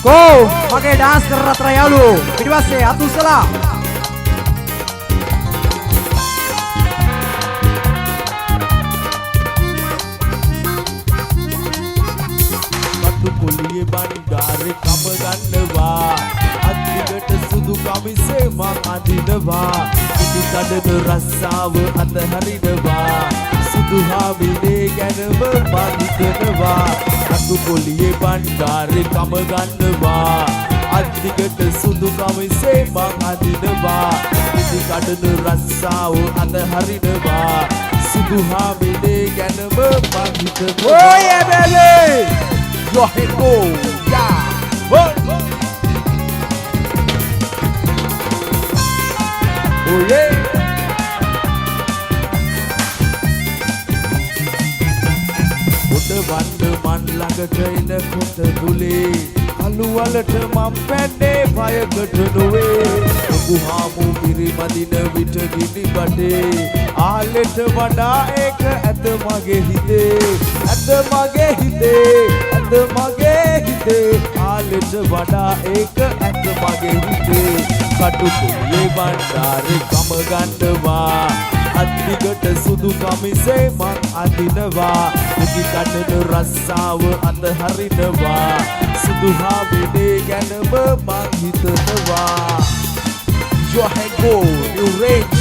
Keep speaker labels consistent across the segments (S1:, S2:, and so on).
S1: Go pakai dance kerat rayalu. Pidwase atu salah.
S2: Batu kuliye bandare kam gannawa අත්දිගට සුදු කමිසේ මං අඳිනවා ඉදි කඩන රස්සාව අතහරිනවා සුදු හාමිනේ ගැනම මං හිතනවා අතු පොලියේ බණ්ඩාරේ කම ගන්නවා අත්දිගට සුදු කමිසේ මං අඳිනවා ඉදි කඩන රස්සාව අතහරිනවා සුදු හාමිනේ ගැනම මං හිතනවා
S1: Oh yeah baby, your head go, yeah.
S2: Oh yeah. උඩ වන්න මන් ළඟට එනකොට දුලේ අලු වලට මම පැන්නේ භයකට නොවේ ඔබ හාමු පිරිමදින විට ගිනි බඩේ ආලෙට වඩා ඒක ඇත මගේ හිතේ ඇත මගේ හිතේ ඇත මගේ හිතේ ආලෙට වඩා ඒක ඇත මගේ හිතේ කටු කුලියේ බණ්ඩාරේ කම ගන්නවා අත්දිගට සුදු කමිසේ මං අඳිනවා ඉදි කඩන රස්සාව අතහරිනවා සුදු හාමිනේ ගැනම මං හිතනවා Your head go, you range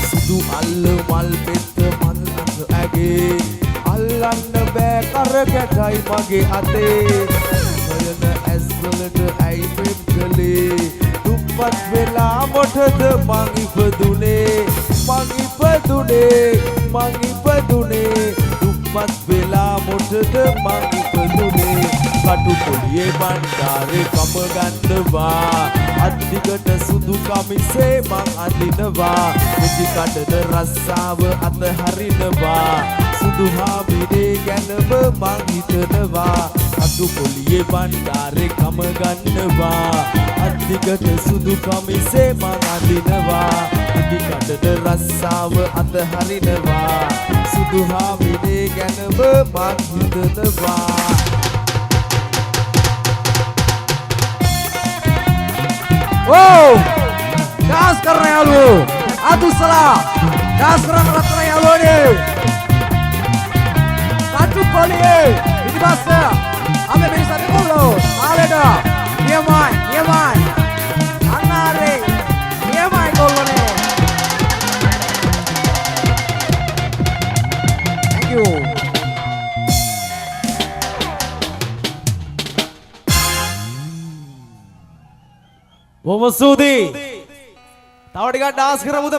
S2: සුදු අල්ල මල් පෙත්ත මල් අඟ ඇගේ අල්ලන්න බෑ කරකැටයි මගේ අතේ නොයන ඇස් වලට ඇයි පෙම් කළේ දුප්පත් වෙලා මොටද මං ඉපදුනේ මං ඉපදුනේ මං ඉපදුනේ දුප්පත් වෙලා මොටද මං ඉපදුනේ කටු පොලියේ බණ්ඩාරේ කම ගන්නවා අත්දිගට සුදු කමිසේ මං අඳිනවා ඉදි කඩන රස්සාව අතහරිනවා සුදු හාමිනේ ගැනම මං හිතනවා කටු පොලියේ බණ්ඩාරේ කම ගන්නවා අත්දිගට සුදු කමිසේ මං අඳිනවා ඉදි කඩන රස්සාව අතහරිනවා සුදු හාමිනේ ගැනම මං හිතනවා
S1: Oh, dance कर रहे हैं लोग. Atu salah, dance कर रहे हैं लोग ने. Satu kali, ini bahasa. Ame bisa dulu. Aleda, niamai. Anare, niamai kalau ne. Thank you.
S2: බොහොම ස්තුතියි. තව ටිකක් ඩාන්ස් කරමුද?